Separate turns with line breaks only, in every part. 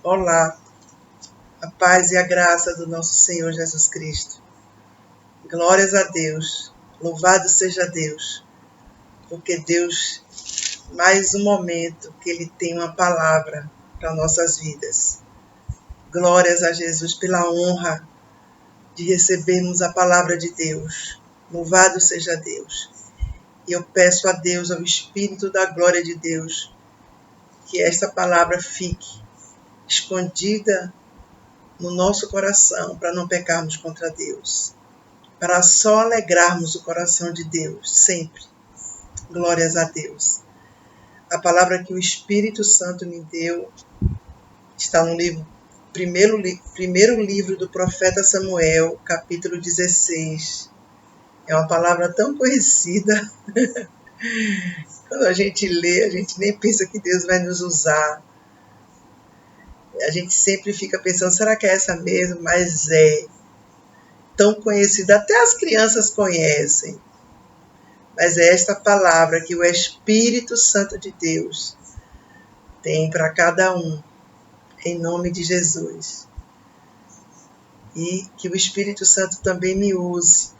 Olá, a paz e a graça do nosso Senhor Jesus Cristo. Glórias a Deus, louvado seja Deus, porque Deus, mais um momento que Ele tem uma palavra para nossas vidas. Glórias a Jesus pela honra de recebermos a palavra de Deus. Louvado seja Deus. E eu peço a Deus, ao Espírito da glória de Deus, que esta palavra fique escondida no nosso coração, para não pecarmos contra Deus, para só alegrarmos o coração de Deus, sempre. Glórias a Deus. A palavra que o Espírito Santo me deu está no primeiro livro do profeta Samuel, capítulo 16. É uma palavra tão conhecida. Quando a gente lê, a gente nem pensa que Deus vai nos usar. A gente sempre fica pensando, será que é essa mesmo? Mas é tão conhecida, até as crianças conhecem. Mas é esta palavra que o Espírito Santo de Deus tem para cada um, em nome de Jesus. E que o Espírito Santo também me use,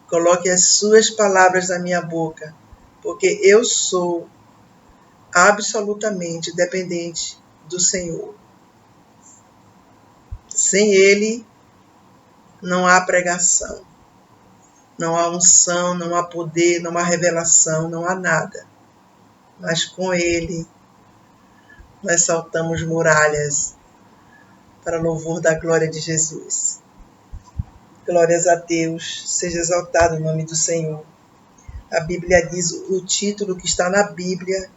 coloque as suas palavras na minha boca, porque eu sou absolutamente dependente do Senhor. Sem Ele, não há pregação, não há unção, não há poder, não há revelação, não há nada. Mas com Ele, nós saltamos muralhas para louvor da glória de Jesus. Glórias a Deus, seja exaltado o nome do Senhor. A Bíblia diz, o título que está na Bíblia,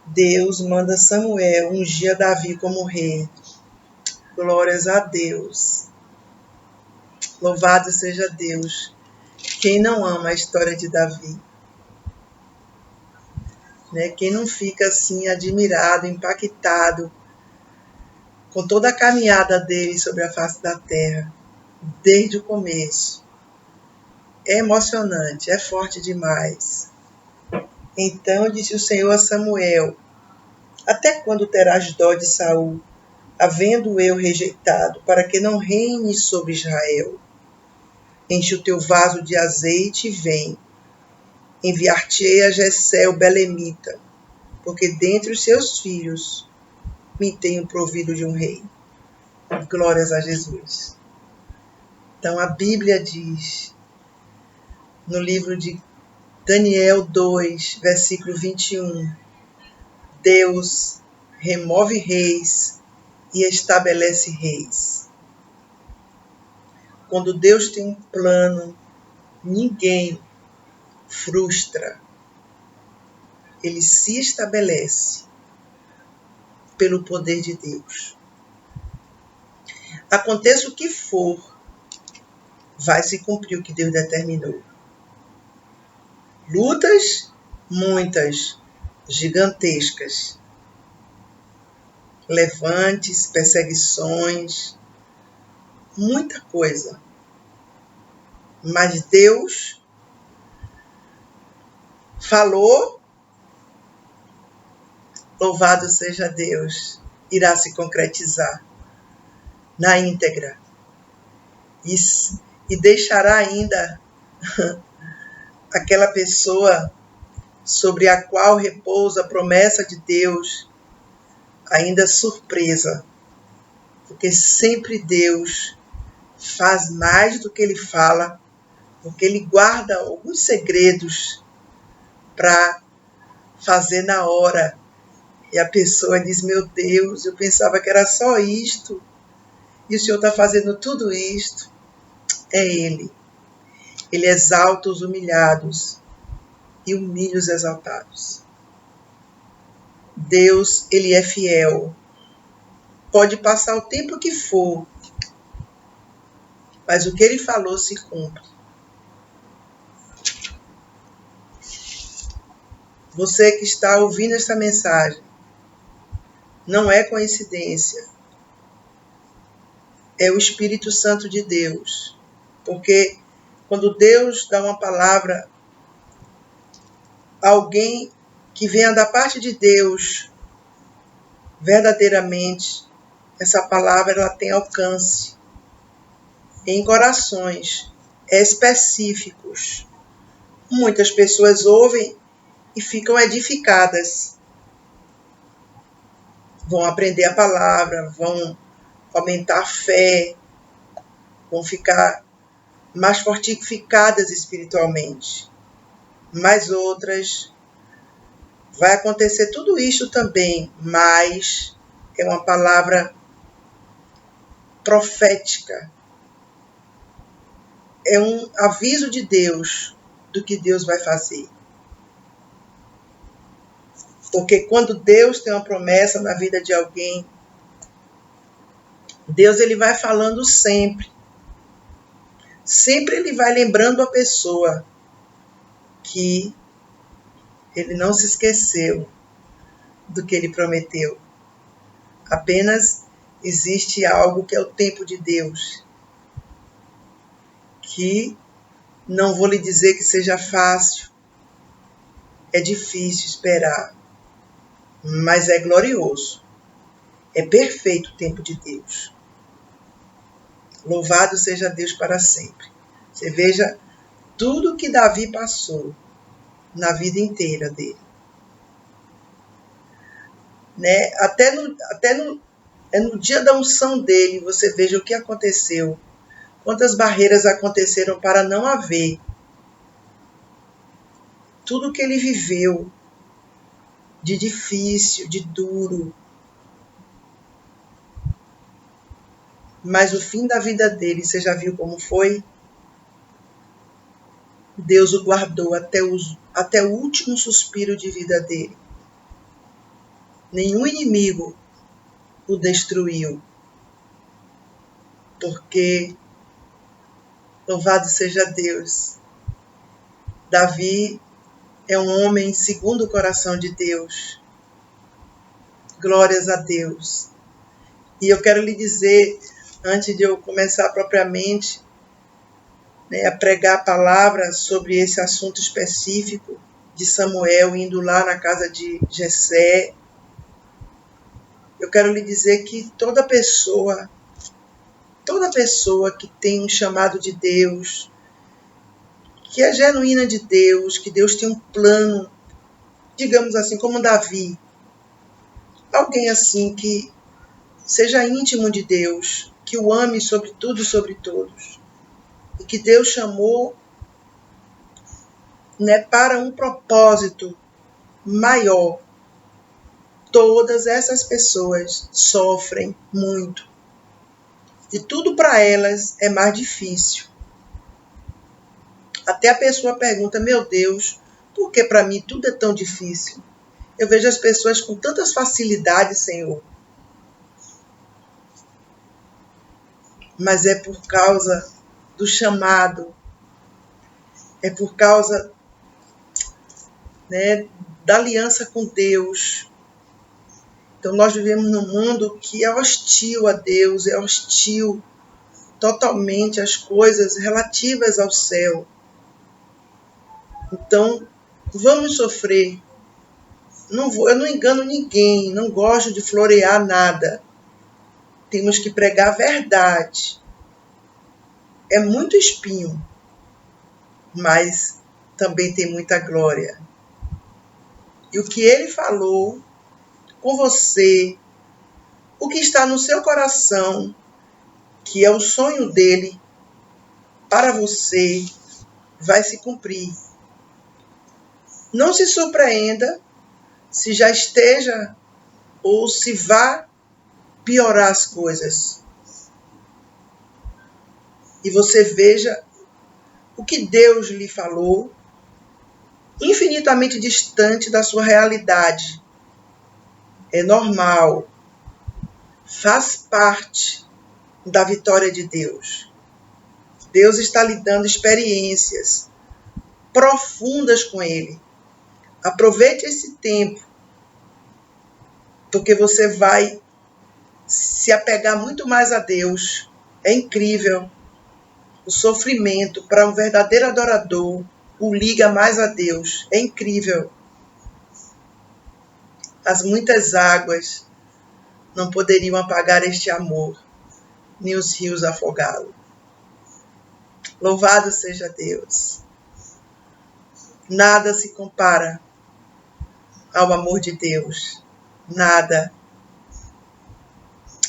Deus manda Samuel ungir Davi como rei. Glórias a Deus. Louvado seja Deus. Quem não ama a história de Davi? Né? Quem não fica assim admirado, impactado com toda a caminhada dele sobre a face da terra, desde o começo. É emocionante, é forte demais. Então disse o Senhor a Samuel, até quando terás dó de Saul, havendo eu rejeitado, para que não reine sobre Israel? Enche o teu vaso de azeite e vem. Enviar-te-ei a Jessé o belemita, porque dentre os seus filhos me tenho provido de um rei. Glórias a Jesus. Então a Bíblia diz, no livro de Daniel 2, versículo 21, Deus remove reis e estabelece reis. Quando Deus tem um plano, ninguém frustra. Ele se estabelece pelo poder de Deus. Aconteça o que for, vai se cumprir o que Deus determinou. Lutas, muitas, gigantescas. Levantes, perseguições, muita coisa. Mas Deus falou, louvado seja Deus, irá se concretizar na íntegra. E deixará ainda aquela pessoa sobre a qual repousa a promessa de Deus, ainda surpresa, porque sempre Deus faz mais do que Ele fala, porque Ele guarda alguns segredos para fazer na hora. E a pessoa diz, meu Deus, eu pensava que era só isto, e o Senhor está fazendo tudo isto. É Ele. Ele exalta os humilhados e humilha os exaltados. Deus, Ele é fiel. Pode passar o tempo que for, mas o que Ele falou se cumpre. Você que está ouvindo esta mensagem, não é coincidência. É o Espírito Santo de Deus. Porque quando Deus dá uma palavra, alguém que venha da parte de Deus, verdadeiramente, essa palavra ela tem alcance em corações específicos. Muitas pessoas ouvem e ficam edificadas. Vão aprender a palavra, vão aumentar a fé, vão ficar mais fortificadas espiritualmente. Mas outras, vai acontecer tudo isso também, mas é uma palavra profética. É um aviso de Deus do que Deus vai fazer. Porque quando Deus tem uma promessa na vida de alguém, Deus ele vai falando sempre. Sempre ele vai lembrando a pessoa que ele não se esqueceu do que ele prometeu. Apenas existe algo que é o tempo de Deus, que não vou lhe dizer que seja fácil, é difícil esperar, mas é glorioso. É perfeito o tempo de Deus. Louvado seja Deus para sempre. Você veja tudo que Davi passou na vida inteira dele. Né? Até no dia da unção dele, você veja o que aconteceu. Quantas barreiras aconteceram para não haver. Tudo que ele viveu de difícil, de duro. Mas o fim da vida dele, você já viu como foi? Deus o guardou até o último suspiro de vida dele. Nenhum inimigo o destruiu. Porque, louvado seja Deus, Davi é um homem segundo o coração de Deus. Glórias a Deus. E eu quero lhe dizer, antes de eu começar propriamente a pregar a palavra sobre esse assunto específico de Samuel indo lá na casa de Jessé, eu quero lhe dizer que toda pessoa que tem um chamado de Deus, que é genuína de Deus, que Deus tem um plano, digamos assim, como Davi, alguém assim que seja íntimo de Deus, que o ame sobre tudo e sobre todos, e que Deus chamou para um propósito maior. Todas essas pessoas sofrem muito. E tudo para elas é mais difícil. Até a pessoa pergunta, meu Deus, por que para mim tudo é tão difícil? Eu vejo as pessoas com tantas facilidades, Senhor. Mas é por causa do chamado. É por causa da aliança com Deus. Então nós vivemos num mundo que é hostil a Deus, é hostil totalmente às coisas relativas ao céu. Então, vamos sofrer. Eu não engano ninguém, não gosto de florear nada. Temos que pregar a verdade. É muito espinho, mas também tem muita glória. E o que ele falou com você, o que está no seu coração, que é o sonho dele para você, vai se cumprir. Não se surpreenda se já esteja ou se vá piorar as coisas. E você veja o que Deus lhe falou, infinitamente distante da sua realidade. É normal, faz parte da vitória de Deus. Deus está lhe dando experiências profundas com ele. Aproveite esse tempo, porque você vai se apegar muito mais a Deus. É incrível. O sofrimento para um verdadeiro adorador o liga mais a Deus. É incrível. As muitas águas não poderiam apagar este amor, nem os rios afogá-lo. Louvado seja Deus! Nada se compara ao amor de Deus. Nada.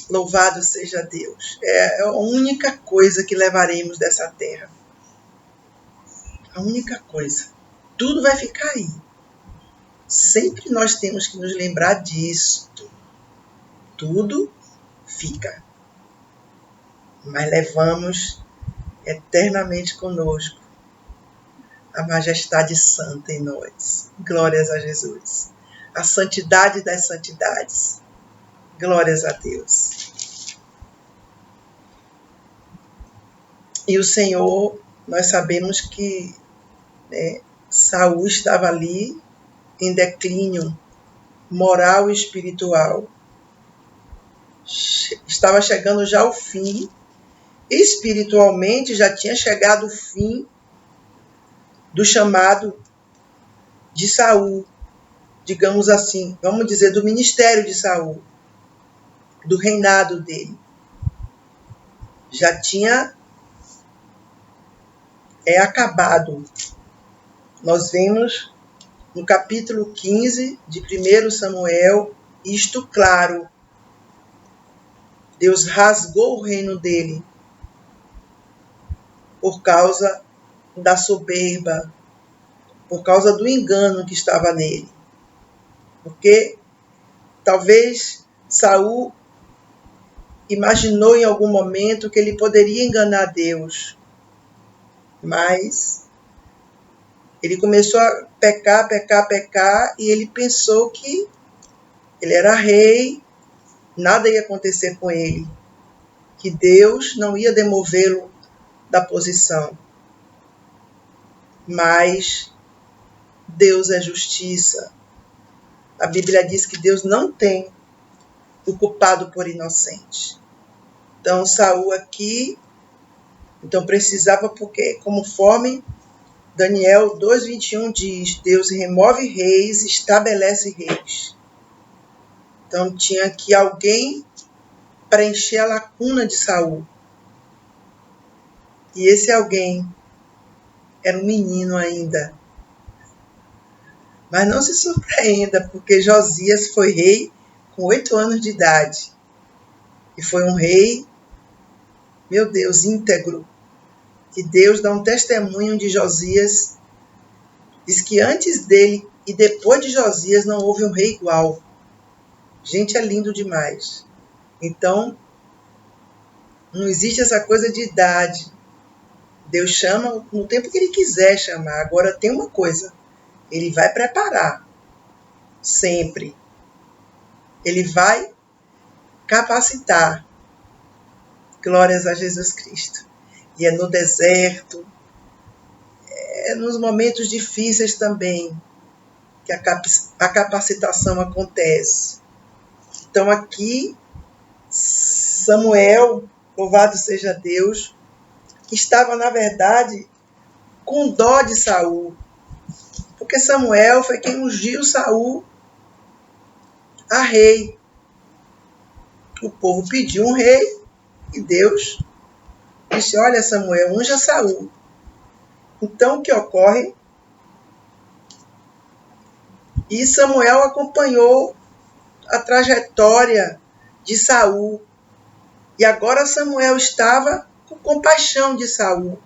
Louvado seja Deus. É a única coisa que levaremos dessa terra. A única coisa. Tudo vai ficar aí. Sempre nós temos que nos lembrar disso. Tudo fica. Mas levamos eternamente conosco a majestade santa em nós. Glórias a Jesus. A santidade das santidades. Glórias a Deus. E o Senhor, nós sabemos que Saul estava ali em declínio moral e espiritual. Estava chegando já ao fim. Espiritualmente já tinha chegado o fim do chamado de Saul, digamos assim, vamos dizer, do ministério de Saul, do reinado dele. Já tinha acabado. Nós vemos no capítulo 15 de 1 Samuel, isto claro. Deus rasgou o reino dele por causa da soberba, por causa do engano que estava nele. Porque talvez Saul imaginou em algum momento que ele poderia enganar Deus, mas ele começou a pecar, e ele pensou que ele era rei, nada ia acontecer com ele, que Deus não ia demovê-lo da posição. Mas Deus é justiça. A Bíblia diz que Deus não tem o culpado por inocente. Então Saul aqui, precisava, porque conforme Daniel 2:21 diz, Deus remove reis, estabelece reis. Então tinha que alguém preencher a lacuna de Saul. E esse alguém era um menino ainda. Mas não se surpreenda, porque Josias foi rei com 8 anos de idade. E foi um rei, meu Deus, íntegro. E Deus dá um testemunho de Josias. Diz que antes dele e depois de Josias não houve um rei igual. Gente, é lindo demais. Então, não existe essa coisa de idade. Deus chama no tempo que Ele quiser chamar. Agora tem uma coisa. Ele vai preparar. Sempre. Ele vai capacitar. Glórias a Jesus Cristo. E é no deserto, é nos momentos difíceis também que a capacitação acontece. Então aqui, Samuel, louvado seja Deus, estava, na verdade, com dó de Saul. Porque Samuel foi quem ungiu Saul a rei. O povo pediu um rei e Deus disse, olha Samuel, unja Saul. Então o que ocorre? E Samuel acompanhou a trajetória de Saul. E agora Samuel estava com compaixão de Saul.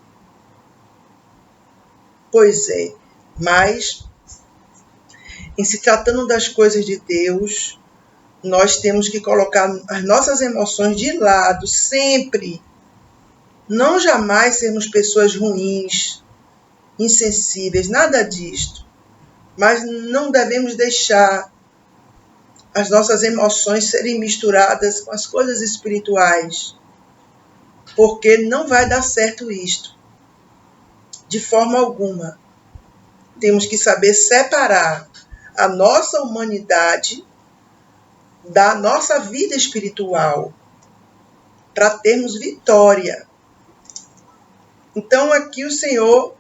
Pois é, mas em se tratando das coisas de Deus, nós temos que colocar as nossas emoções de lado sempre. Não jamais sermos pessoas ruins, insensíveis, nada disto. Mas não devemos deixar as nossas emoções serem misturadas com as coisas espirituais, porque não vai dar certo isto. De forma alguma. Temos que saber separar a nossa humanidade da nossa vida espiritual, para termos vitória. Então aqui o Senhor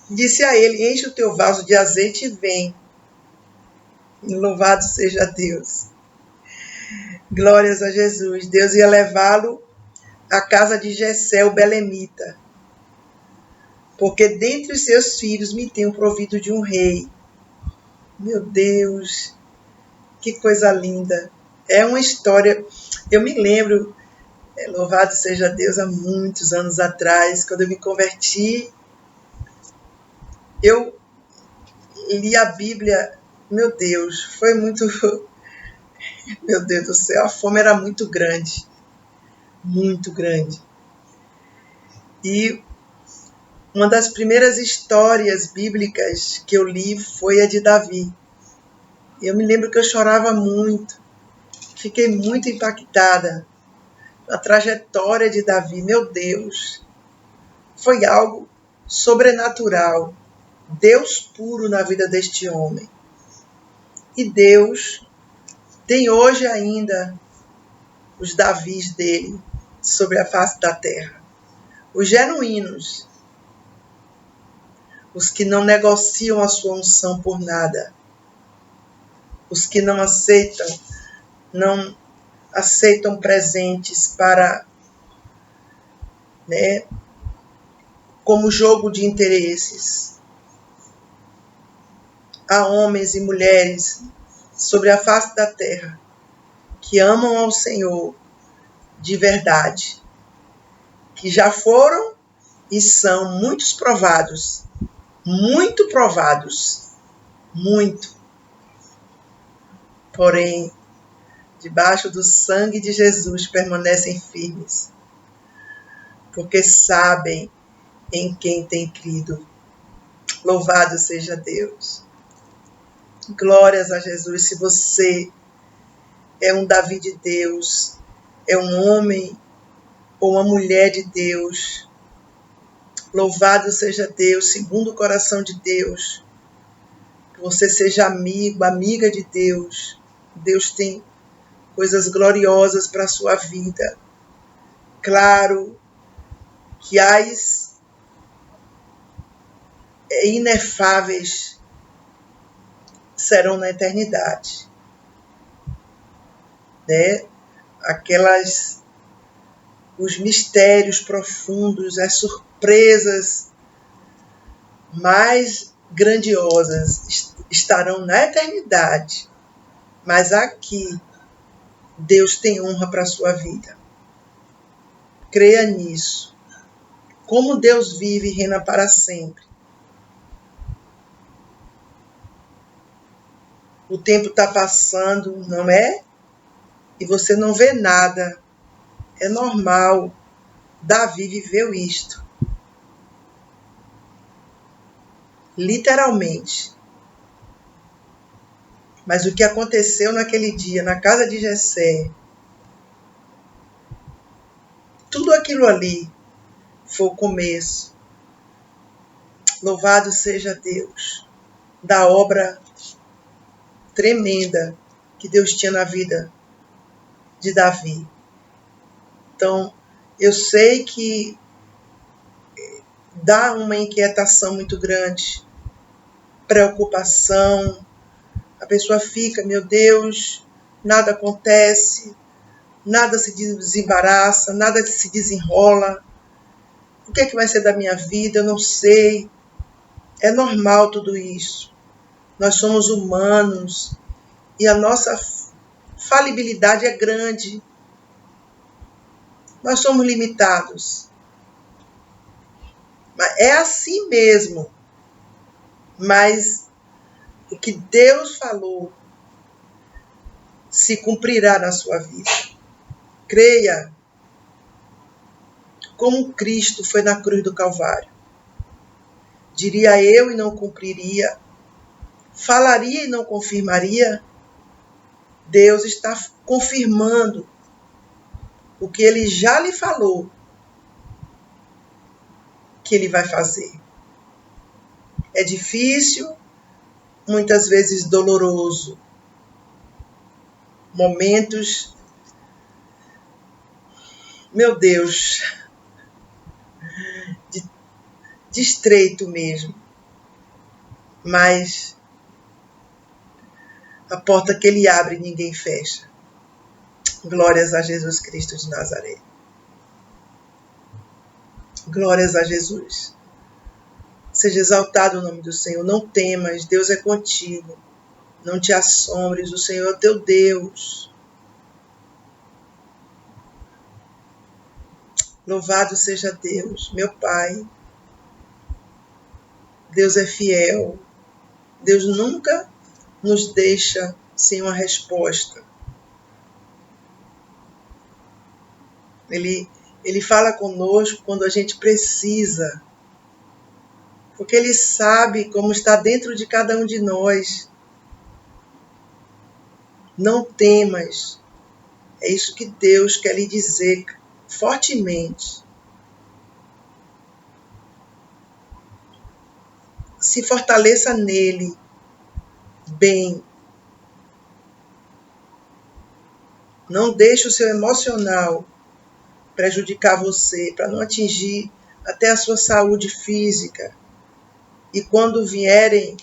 disse a ele, enche o teu vaso de azeite e vem. Louvado seja Deus. Glórias a Jesus. Deus ia levá-lo à casa de Jessé, o belemita, porque dentre os seus filhos me tenho provido de um rei. Meu Deus, que coisa linda. É uma história. Eu me lembro, louvado seja Deus, há muitos anos atrás, quando eu me converti, eu li a Bíblia. Meu Deus, foi muito. Meu Deus do céu, a fome era muito grande. Muito grande. E uma das primeiras histórias bíblicas que eu li foi a de Davi. Eu me lembro que eu chorava muito. Fiquei muito impactada. A trajetória de Davi, meu Deus, foi algo sobrenatural. Deus puro na vida deste homem. E Deus tem hoje ainda os Davis dele sobre a face da terra. Os genuínos, os que não negociam a sua unção por nada, os que não aceitam presentes para, como jogo de interesses. Há homens e mulheres sobre a face da terra que amam ao Senhor de verdade, que já foram e são muito provados, muito. Porém, debaixo do sangue de Jesus permanecem firmes, porque sabem em quem tem crido. Louvado seja Deus. Glórias a Jesus. Se você é um Davi de Deus, é um homem ou uma mulher de Deus, louvado seja Deus, segundo o coração de Deus, que você seja amigo, amiga de Deus. Deus tem coisas gloriosas para a sua vida. Claro que as inefáveis serão na eternidade, os mistérios profundos, as surpresas mais grandiosas estarão na eternidade, mas aqui Deus tem honra para a sua vida. Creia nisso. Como Deus vive e reina para sempre. O tempo está passando, não é? E você não vê nada. É normal. Davi viveu isto. Literalmente. Mas o que aconteceu naquele dia, na casa de Jessé, tudo aquilo ali foi o começo. Louvado seja Deus da obra tremenda que Deus tinha na vida de Davi. Então, eu sei que dá uma inquietação muito grande, preocupação. A pessoa fica, meu Deus, nada acontece, nada se desembaraça, nada se desenrola. O que é que vai ser da minha vida? Eu não sei. É normal tudo isso. Nós somos humanos e a nossa falibilidade é grande. Nós somos limitados. É assim mesmo. Mas o que Deus falou se cumprirá na sua vida. Creia como Cristo foi na cruz do Calvário. Diria eu e não cumpriria. Falaria e não confirmaria. Deus está confirmando o que Ele já lhe falou que Ele vai fazer. É difícil, muitas vezes doloroso. Momentos, meu Deus, de estreito mesmo. Mas a porta que Ele abre, ninguém fecha. Glórias a Jesus Cristo de Nazaré. Glórias a Jesus. Seja exaltado o nome do Senhor. Não temas, Deus é contigo. Não te assombres, o Senhor é teu Deus. Louvado seja Deus, meu Pai. Deus é fiel. Deus nunca nos deixa sem uma resposta. Ele fala conosco quando a gente precisa, porque Ele sabe como está dentro de cada um de nós. Não temas. É isso que Deus quer lhe dizer fortemente. Se fortaleça nele, bem. Não deixe o seu emocional prejudicar você, para não atingir até a sua saúde física. E quando vierem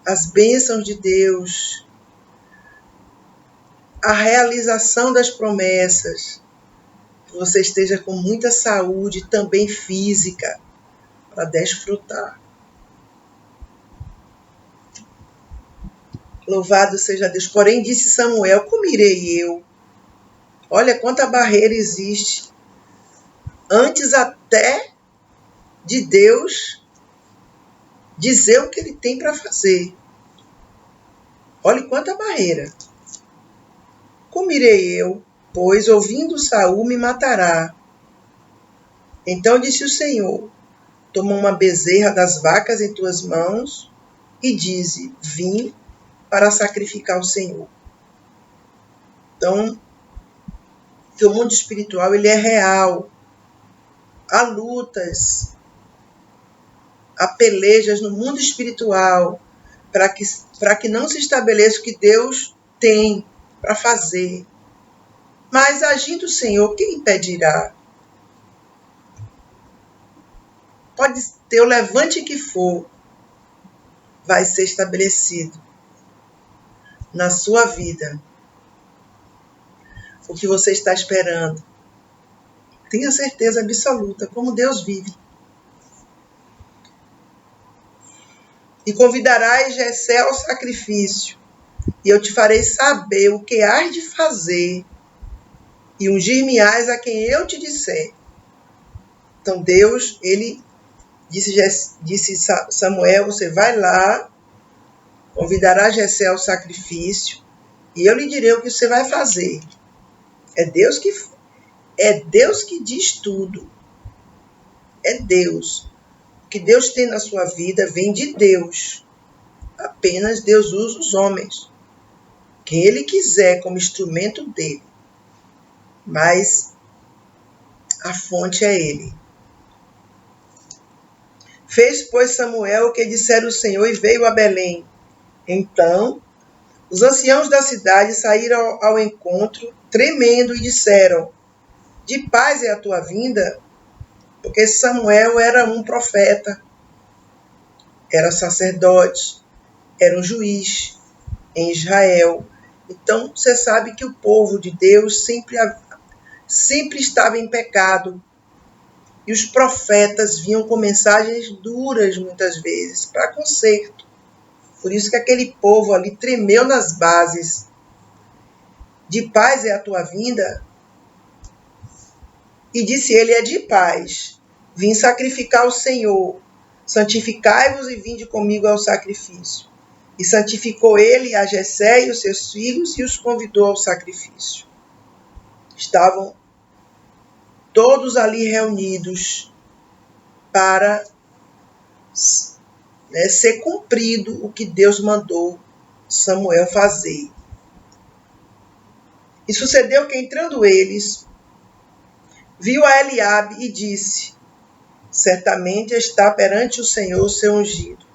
as bênçãos de Deus, a realização das promessas, que você esteja com muita saúde, também física, para desfrutar. Louvado seja Deus. Porém, disse Samuel, como irei eu? Olha quanta barreira existe. Antes até de Deus dizer o que Ele tem para fazer. Olha quanta barreira. Como irei eu? Pois ouvindo Saul me matará. Então disse o Senhor, toma uma bezerra das vacas em tuas mãos e dize, vim para sacrificar ao Senhor. Então, que o mundo espiritual ele é real. Há lutas, há pelejas no mundo espiritual para que não se estabeleça o que Deus tem para fazer. Mas agindo o Senhor, quem impedirá? Pode ter o levante que for, vai ser estabelecido na sua vida o que você está esperando. Tenha certeza absoluta, como Deus vive. E convidarás Jessé ao sacrifício, e eu te farei saber o que hás de fazer, e ungir-me-ás a quem eu te disser. Então Deus, ele disse Samuel, você vai lá, convidará Jessé ao sacrifício, e eu lhe direi o que você vai fazer. É Deus que diz tudo. É Deus. O que Deus tem na sua vida vem de Deus. Apenas Deus usa os homens. Quem Ele quiser como instrumento dele. Mas a fonte é Ele. Fez, pois, Samuel o que dissera o Senhor e veio a Belém. Então, os anciãos da cidade saíram ao encontro, tremendo, e disseram, de paz é a tua vinda? Porque Samuel era um profeta, era sacerdote, era um juiz em Israel. Então, você sabe que o povo de Deus sempre estava em pecado. E os profetas vinham com mensagens duras, muitas vezes, para conserto. Por isso que aquele povo ali tremeu nas bases. De paz é a tua vinda? E disse ele, é de paz. Vim sacrificar ao Senhor. Santificai-vos e vinde comigo ao sacrifício. E santificou ele a Jessé e os seus filhos e os convidou ao sacrifício. Estavam todos ali reunidos para ser cumprido o que Deus mandou Samuel fazer. E sucedeu que, entrando eles, viu a Eliabe e disse, certamente está perante o Senhor o seu ungido.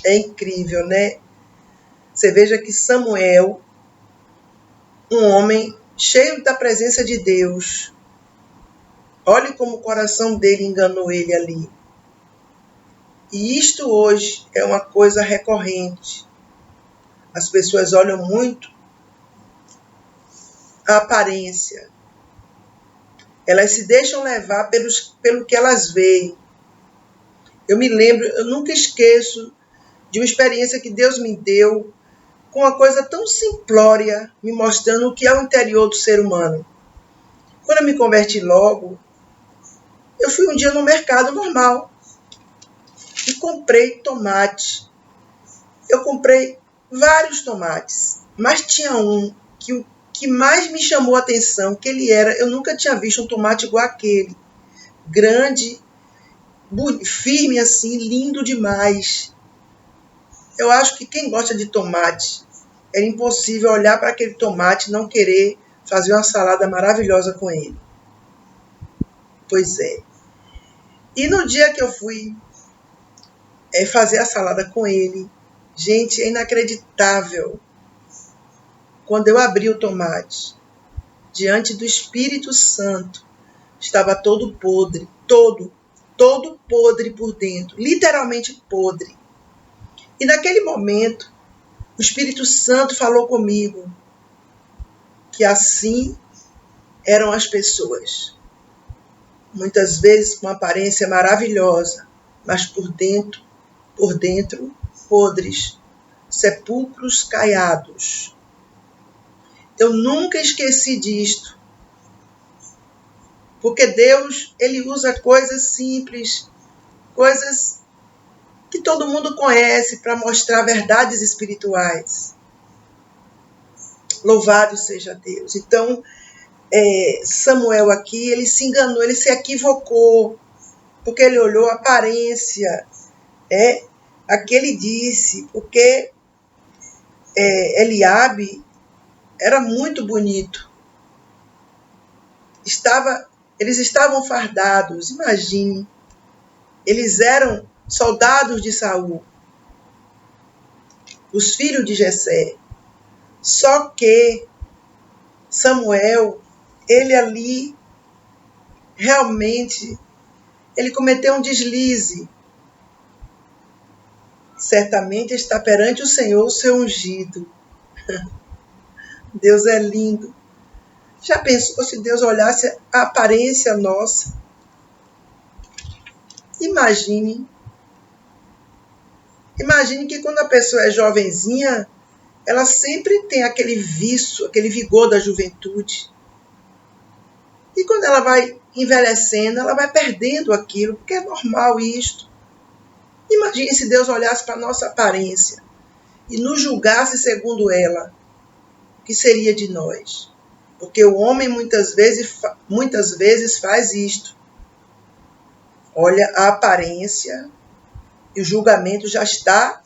É incrível, né? Você veja que Samuel, um homem cheio da presença de Deus, olhe como o coração dele enganou ele ali. E isto hoje é uma coisa recorrente. As pessoas olham muito a aparência. Elas se deixam levar pelo que elas veem. Eu me lembro, eu nunca esqueço de uma experiência que Deus me deu com uma coisa tão simplória, me mostrando o que é o interior do ser humano. Quando eu me converti logo, eu fui um dia no mercado normal e comprei tomate. Eu comprei vários tomates, mas tinha um que o que mais me chamou a atenção, que ele era, eu nunca tinha visto um tomate igual aquele. Grande, firme assim, lindo demais. Eu acho que quem gosta de tomate, era impossível olhar para aquele tomate e não querer fazer uma salada maravilhosa com ele. Pois é. E no dia que eu fui fazer a salada com ele, gente, é inacreditável. Quando eu abri o tomate, diante do Espírito Santo, estava todo podre, todo podre por dentro, literalmente podre. E naquele momento, o Espírito Santo falou comigo que assim eram as pessoas. Muitas vezes com aparência maravilhosa, mas por dentro, podres, sepulcros caiados. Eu nunca esqueci disto, porque Deus, ele usa coisas simples, coisas que todo mundo conhece para mostrar verdades espirituais. Louvado seja Deus. Então, Samuel aqui, ele se enganou, ele se equivocou, porque ele olhou a aparência, a que ele disse, porque Eliabe era muito bonito. Eles estavam fardados, imagine. Eles eram soldados de Saul, os filhos de Jessé. Só que Samuel, ele ali, realmente, ele cometeu um deslize. Certamente está perante o Senhor o seu ungido. Deus é lindo. Já pensou se Deus olhasse a aparência nossa? Imagine que quando a pessoa é jovenzinha, ela sempre tem aquele vício, aquele vigor da juventude. E quando ela vai envelhecendo, ela vai perdendo aquilo, porque é normal isto. Imagine se Deus olhasse para a nossa aparência e nos julgasse segundo ela, o que seria de nós? Porque o homem muitas vezes faz isto. Olha a aparência e o julgamento já está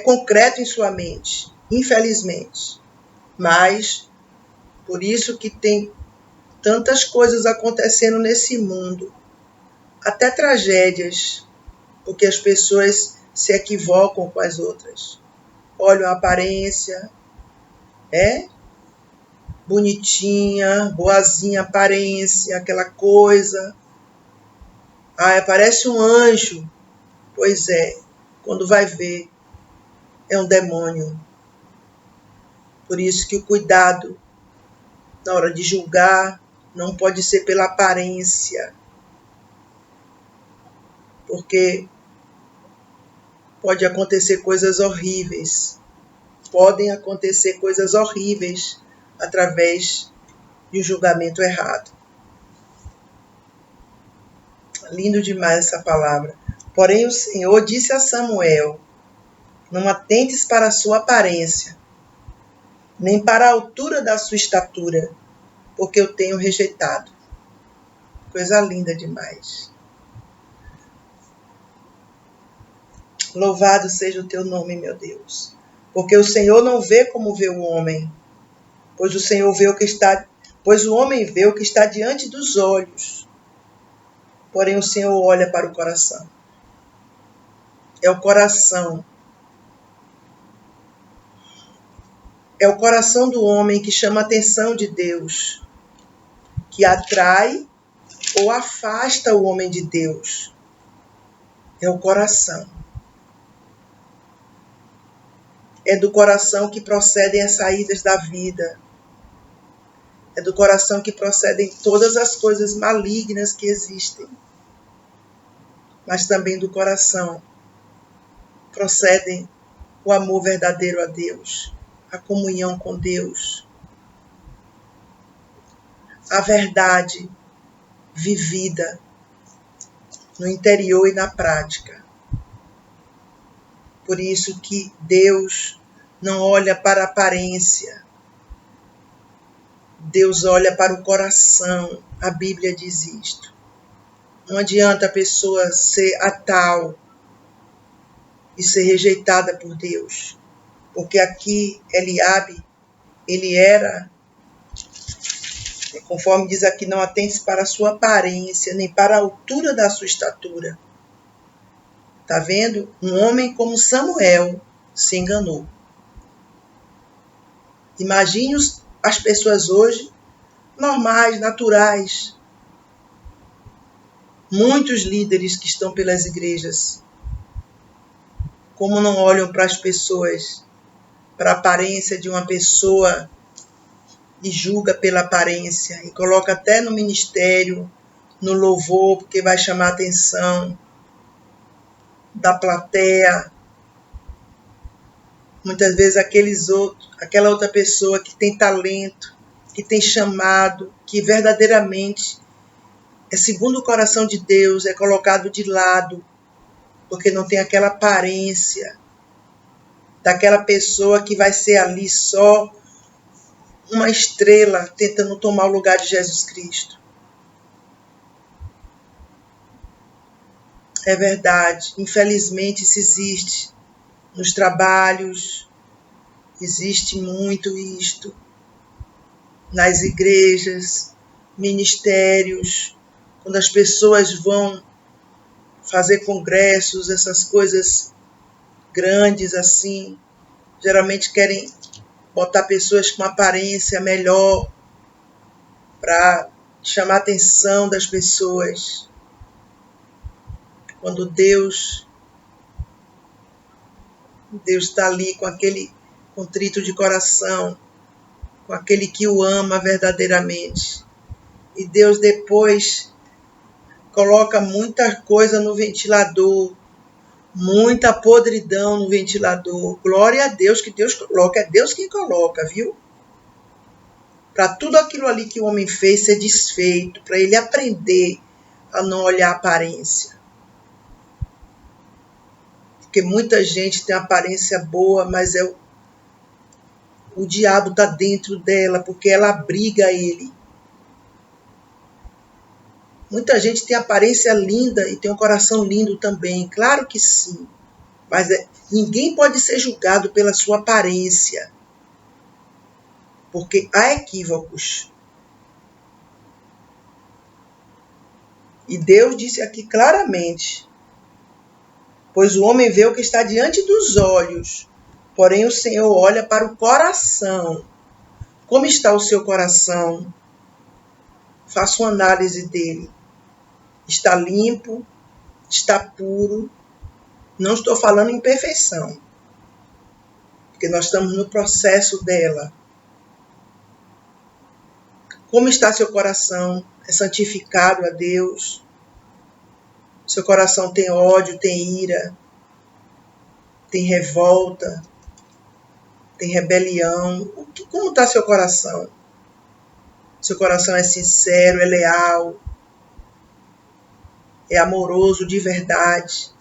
concreto em sua mente, infelizmente. Mas, por isso que tem tantas coisas acontecendo nesse mundo, até tragédias, porque as pessoas se equivocam com as outras. Olham a aparência, bonitinha, boazinha aparência, aquela coisa. Parece um anjo. Pois é, quando vai ver, é um demônio. Por isso que o cuidado na hora de julgar não pode ser pela aparência, porque pode acontecer coisas horríveis. Podem acontecer coisas horríveis através de um julgamento errado. Lindo demais essa palavra. Porém o Senhor disse a Samuel: não atentes para a sua aparência, nem para a altura da sua estatura, porque eu tenho rejeitado. Coisa linda demais. Louvado seja o teu nome, meu Deus. Porque o Senhor não vê como vê o homem, pois o homem vê o que está diante dos olhos. Porém o Senhor olha para o coração. É o coração. É o coração do homem que chama a atenção de Deus, que atrai ou afasta o homem de Deus. É o coração. É do coração que procedem as saídas da vida. É do coração que procedem todas as coisas malignas que existem. Mas também do coração procedem o amor verdadeiro a Deus, a comunhão com Deus, a verdade vivida no interior e na prática. Por isso que Deus não olha para a aparência, Deus olha para o coração. A Bíblia diz isto. Não adianta a pessoa ser a tal e ser rejeitada por Deus. Porque aqui Eliabe, ele era, conforme diz aqui, não atente para a sua aparência, nem para a altura da sua estatura. Está vendo? Um homem como Samuel se enganou. Imagine as pessoas hoje, normais, naturais. Muitos líderes que estão pelas igrejas, como não olham para as pessoas, para a aparência de uma pessoa e julga pela aparência e coloca até no ministério, no louvor, porque vai chamar a atenção da plateia. Muitas vezes aquela outra pessoa que tem talento, que tem chamado, que verdadeiramente é segundo o coração de Deus, é colocado de lado, porque não tem aquela aparência daquela pessoa que vai ser ali só uma estrela tentando tomar o lugar de Jesus Cristo. É verdade, infelizmente isso existe nos trabalhos, existe muito isto, nas igrejas, ministérios, quando as pessoas vão fazer congressos, essas coisas grandes assim, geralmente querem botar pessoas com uma aparência melhor para chamar a atenção das pessoas. Quando Deus está ali com aquele contrito de coração, com aquele que o ama verdadeiramente. E Deus depois coloca muita coisa no ventilador, muita podridão no ventilador. Glória a Deus que Deus coloca, é Deus quem coloca, viu? Para tudo aquilo ali que o homem fez ser desfeito, para ele aprender a não olhar a aparência. Porque muita gente tem aparência boa, mas o diabo está dentro dela, porque ela abriga ele. Muita gente tem aparência linda e tem um coração lindo também, claro que sim. Mas ninguém pode ser julgado pela sua aparência, porque há equívocos. E Deus disse aqui claramente: pois o homem vê o que está diante dos olhos, porém o Senhor olha para o coração. Como está o seu coração? Faça uma análise dele. Está limpo? Está puro? Não estou falando em perfeição, porque nós estamos no processo dela. Como está seu coração? É santificado a Deus? Seu coração tem ódio, tem ira, tem revolta, tem rebelião? Como está seu coração? Seu coração é sincero, é leal, é amoroso de verdade,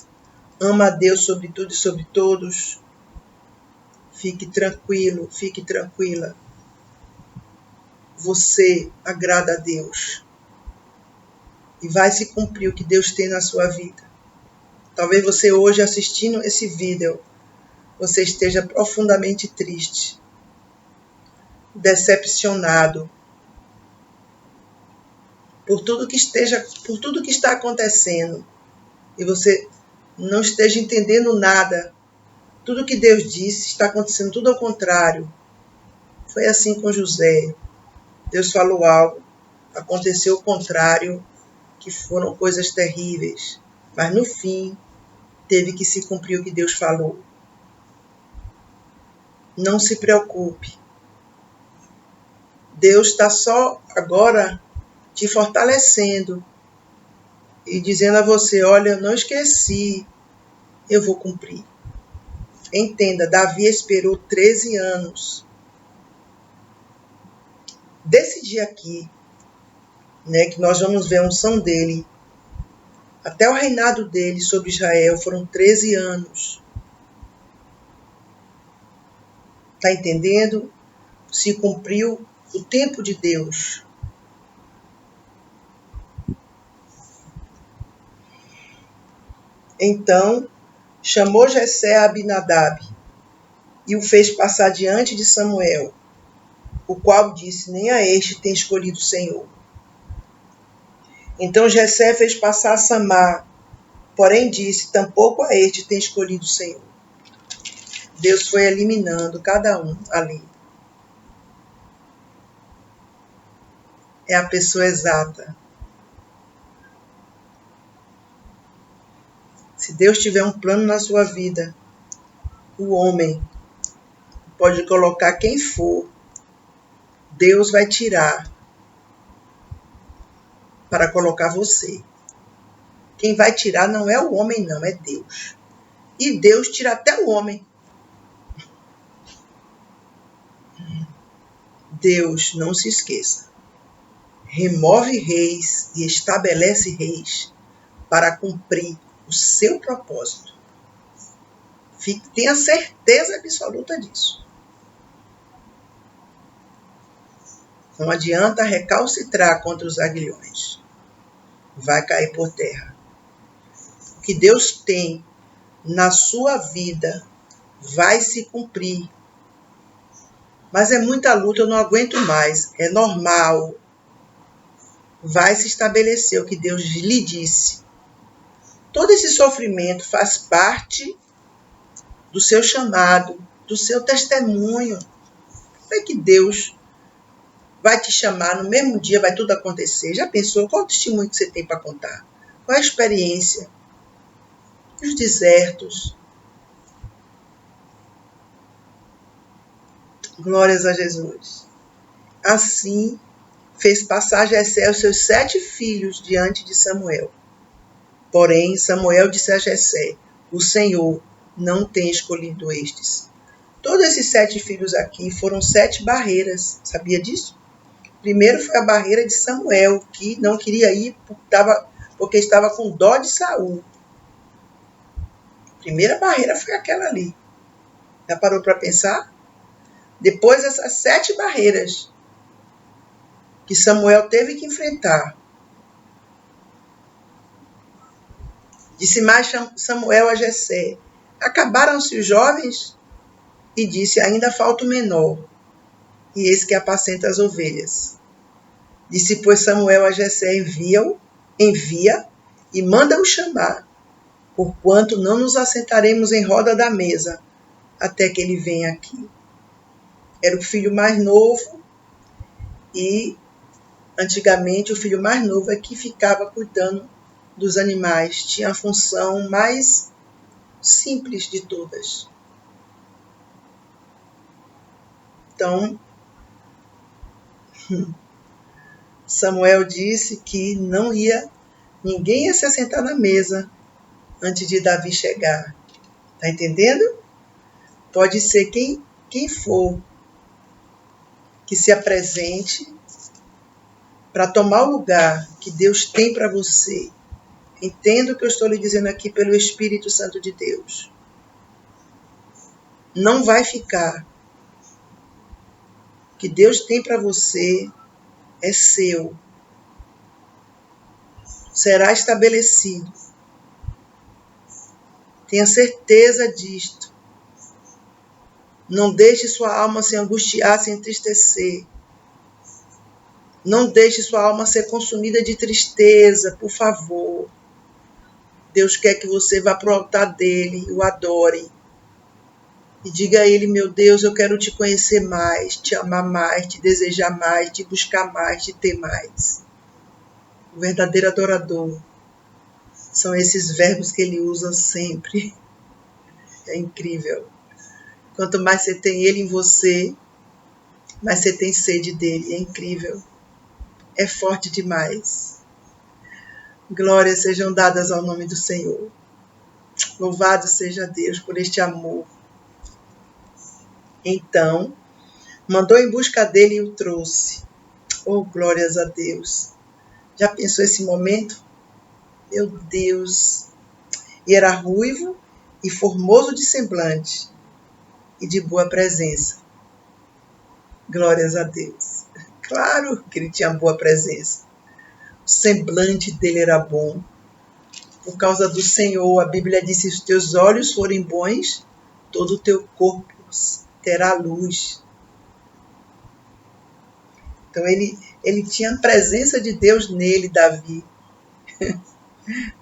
ama a Deus sobre tudo e sobre todos? Fique tranquilo, fique tranquila. Você agrada a Deus. E vai se cumprir o que Deus tem na sua vida. Talvez você hoje assistindo esse vídeo, você esteja profundamente triste, decepcionado por tudo que está acontecendo. E você não esteja entendendo nada. Tudo que Deus disse está acontecendo tudo ao contrário. Foi assim com José. Deus falou algo, aconteceu o contrário, que foram coisas terríveis. Mas no fim, teve que se cumprir o que Deus falou. Não se preocupe. Deus está só agora te fortalecendo e dizendo a você, olha, eu não esqueci, eu vou cumprir. Entenda, Davi esperou 13 anos. Desse dia aqui, né, que nós vamos ver a unção dele, até o reinado dele sobre Israel, foram 13 anos. Está entendendo? Se cumpriu o tempo de Deus. Então, chamou Jessé a Abinadab e o fez passar diante de Samuel, o qual disse, nem a este tem escolhido o Senhor. Então Jessé fez passar a Samar, porém disse, tampouco a este tem escolhido o Senhor. Deus foi eliminando cada um ali. É a pessoa exata. Se Deus tiver um plano na sua vida, o homem pode colocar quem for, Deus vai tirar para colocar você. Quem vai tirar não é o homem, não, é Deus. E Deus tira até o homem. Deus, não se esqueça, remove reis e estabelece reis para cumprir o seu propósito. Tenha certeza absoluta disso. Não adianta recalcitrar contra os aguilhões. Vai cair por terra. O que Deus tem na sua vida vai se cumprir. Mas é muita luta, eu não aguento mais. É normal. Vai se estabelecer o que Deus lhe disse. Todo esse sofrimento faz parte do seu chamado, do seu testemunho. Não é que Deus vai te chamar, no mesmo dia vai tudo acontecer. Já pensou qual o testemunho que você tem para contar? Qual a experiência? Os desertos. Glórias a Jesus. Assim, fez passar Jessé os seus 7 filhos diante de Samuel. Porém, Samuel disse a Jessé, o Senhor não tem escolhido estes. Todos esses 7 filhos aqui foram 7 barreiras. Sabia disso? Primeiro foi a barreira de Samuel, que não queria ir porque estava com dó de Saul. A primeira barreira foi aquela ali. Já parou para pensar? Depois essas 7 barreiras que Samuel teve que enfrentar. Disse mais Samuel a Jessé, acabaram-se os jovens? E disse, ainda falta o menor, e esse que apacenta as ovelhas. Disse, pois Samuel a Jessé, envia e manda-o chamar, porquanto não nos assentaremos em roda da mesa, até que ele venha aqui. Era o filho mais novo, e antigamente o filho mais novo é que ficava cuidando dos animais. Tinha a função mais simples de todas. Então, Samuel disse que ninguém ia se assentar na mesa antes de Davi chegar. Tá entendendo? Pode ser quem for que se apresente para tomar o lugar que Deus tem para você. Entenda o que eu estou lhe dizendo aqui pelo Espírito Santo de Deus. Não vai ficar. O que Deus tem para você é seu. Será estabelecido. Tenha certeza disto. Não deixe sua alma se angustiar, se entristecer. Não deixe sua alma ser consumida de tristeza, por favor. Deus quer que você vá para o altar dele, o adore. E diga a ele, meu Deus, eu quero te conhecer mais, te amar mais, te desejar mais, te buscar mais, te ter mais. O verdadeiro adorador. São esses verbos que ele usa sempre. É incrível. Quanto mais você tem ele em você, mas você tem sede dele, é incrível, é forte demais. Glórias sejam dadas ao nome do Senhor. Louvado seja Deus por este amor. Então, mandou em busca dele e o trouxe. Oh, glórias a Deus. Já pensou esse momento? Meu Deus. E era ruivo e formoso de semblante e de boa presença. Glórias a Deus. Claro que ele tinha boa presença. O semblante dele era bom. Por causa do Senhor, a Bíblia diz: se os teus olhos forem bons, todo o teu corpo terá luz. Então ele tinha a presença de Deus nele, Davi.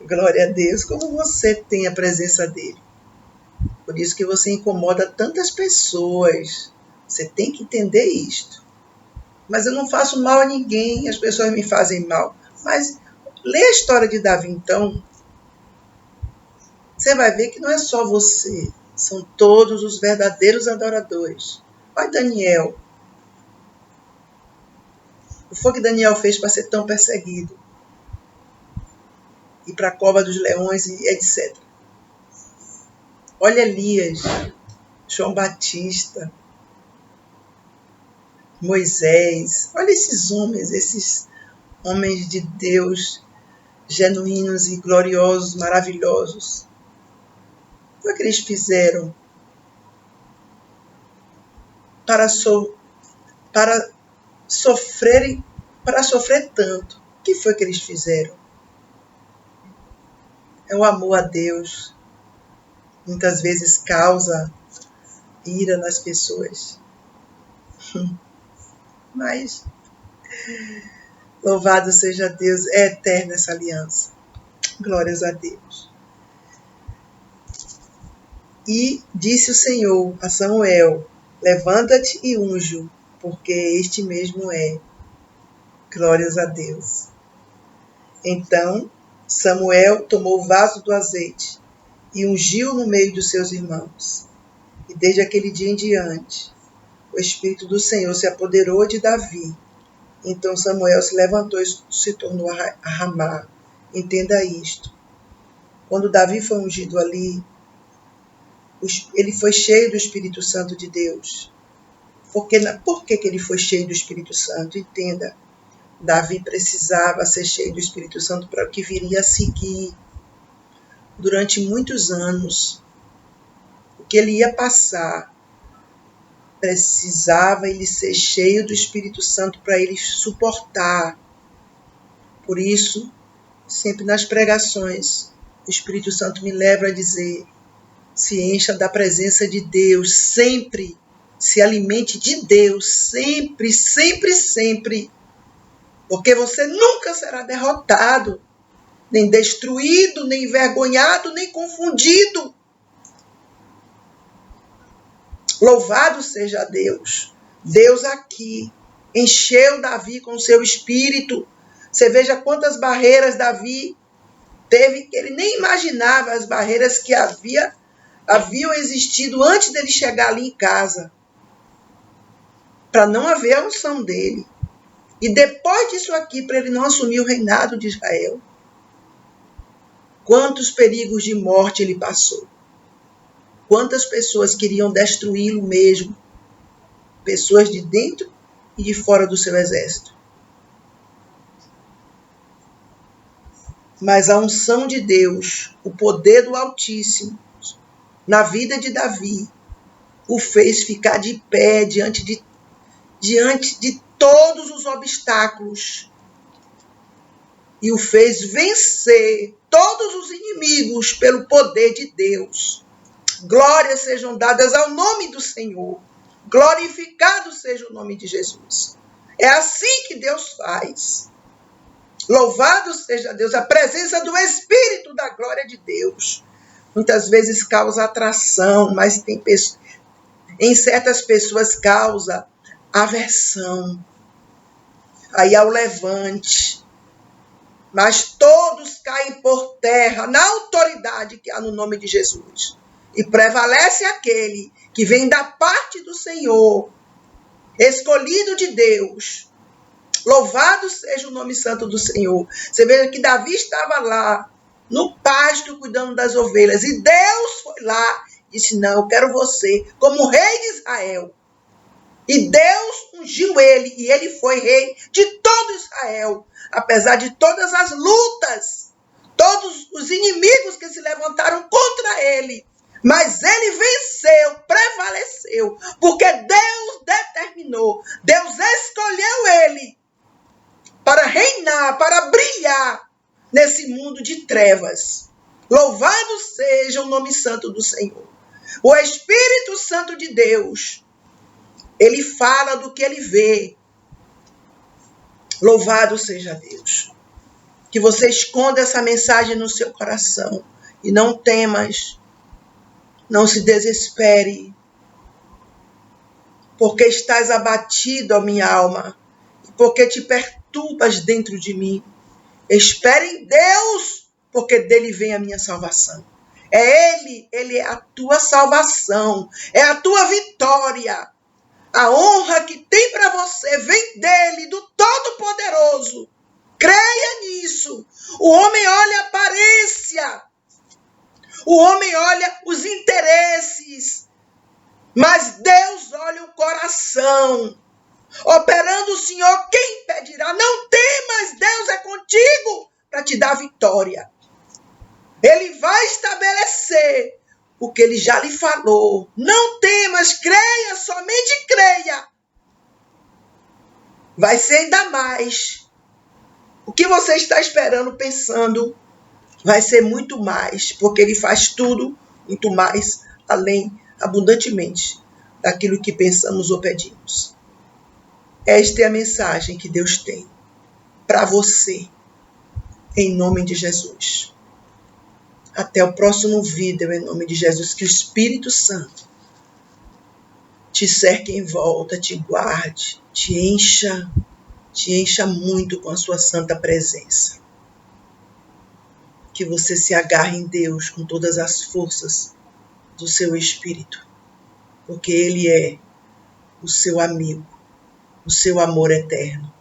Glória a Deus. Como você tem a presença dele? Por isso que você incomoda tantas pessoas. Você tem que entender isto. Mas eu não faço mal a ninguém, as pessoas me fazem mal. Mas lê a história de Davi, então. Você vai ver que não é só você. São todos os verdadeiros adoradores. Olha Daniel. O que foi que Daniel fez para ser tão perseguido? Ir para a cova dos leões e etc. Olha Elias, João Batista, Moisés. Olha esses homens de Deus, genuínos e gloriosos, maravilhosos. O que eles fizeram para sofrer tanto? O que foi que eles fizeram? É o amor a Deus. Muitas vezes causa ira nas pessoas. Mas, louvado seja Deus, é eterna essa aliança. Glórias a Deus. E disse o Senhor a Samuel: levanta-te e unge-o, porque este mesmo é. Glórias a Deus. Então Samuel tomou o vaso do azeite e ungiu no meio dos seus irmãos. E desde aquele dia em diante, o Espírito do Senhor se apoderou de Davi. Então Samuel se levantou e se tornou a Ramá. Entenda isto. Quando Davi foi ungido ali, ele foi cheio do Espírito Santo de Deus. Por que ele foi cheio do Espírito Santo? Entenda. Davi precisava ser cheio do Espírito Santo para o que viria a seguir durante muitos anos. O que ele ia passar, precisava ele ser cheio do Espírito Santo para ele suportar. Por isso, sempre nas pregações, o Espírito Santo me leva a dizer: se encha da presença de Deus, sempre se alimente de Deus, sempre, sempre, sempre. Porque você nunca será derrotado, nem destruído, nem envergonhado, nem confundido. Louvado seja Deus. Deus aqui encheu Davi com o seu espírito. Você veja quantas barreiras Davi teve, que ele nem imaginava as barreiras que haviam existido antes dele chegar ali em casa, para não haver a unção dele. E depois disso aqui, para ele não assumir o reinado de Israel, quantos perigos de morte ele passou. Quantas pessoas queriam destruí-lo mesmo. Pessoas de dentro e de fora do seu exército. Mas a unção de Deus, o poder do Altíssimo, na vida de Davi, o fez ficar de pé diante de todos os obstáculos. E o fez vencer todos os inimigos pelo poder de Deus. Glórias sejam dadas ao nome do Senhor. Glorificado seja o nome de Jesus. É assim que Deus faz. Louvado seja Deus. A presença do Espírito da glória de Deus muitas vezes causa atração, mas em certas pessoas causa aversão. Aí há o levante. Mas todos caem por terra na autoridade que há no nome de Jesus. E prevalece aquele que vem da parte do Senhor. escolhido de Deus. Louvado seja o nome santo do Senhor. Você vê que Davi estava lá, no pasto, cuidando das ovelhas. E Deus foi lá e disse, não, eu quero você como rei de Israel. E Deus ungiu ele, e ele foi rei de todo Israel. Apesar de todas as lutas, todos os inimigos que se levantaram contra ele. Mas ele venceu, prevaleceu, porque Deus determinou, Deus escolheu ele para reinar, para brilhar nesse mundo de trevas. Louvado seja o nome santo do Senhor. O Espírito Santo de Deus, ele fala do que ele vê. Louvado seja Deus. Que você esconda essa mensagem no seu coração e não temas, não se desespere, porque estás abatido, ó minha alma, e porque te perturbas dentro de mim. Espere em Deus, porque dele vem a minha salvação. É ele é a tua salvação, é a tua vitória. A honra que tem para você vem dele, do Todo-Poderoso. Creia nisso. O homem olha a aparência, o homem olha os interesses, mas Deus olha o coração. Operando o Senhor, quem impedirá? Não temas, Deus é contigo para te dar vitória. Ele vai estabelecer o que ele já lhe falou. Não temas, creia, somente creia. Vai ser ainda mais. O que você está esperando, pensando, vai ser muito mais, porque ele faz tudo muito mais, além, abundantemente, daquilo que pensamos ou pedimos. Esta é a mensagem que Deus tem para você, em nome de Jesus. Até o próximo vídeo, em nome de Jesus, que o Espírito Santo te cerque em volta, te guarde, te encha muito com a sua santa presença. Que você se agarre em Deus com todas as forças do seu espírito, porque Ele é o seu amigo, o seu amor eterno.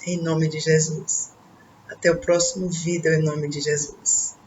Em nome de Jesus. Até o próximo vídeo, em nome de Jesus.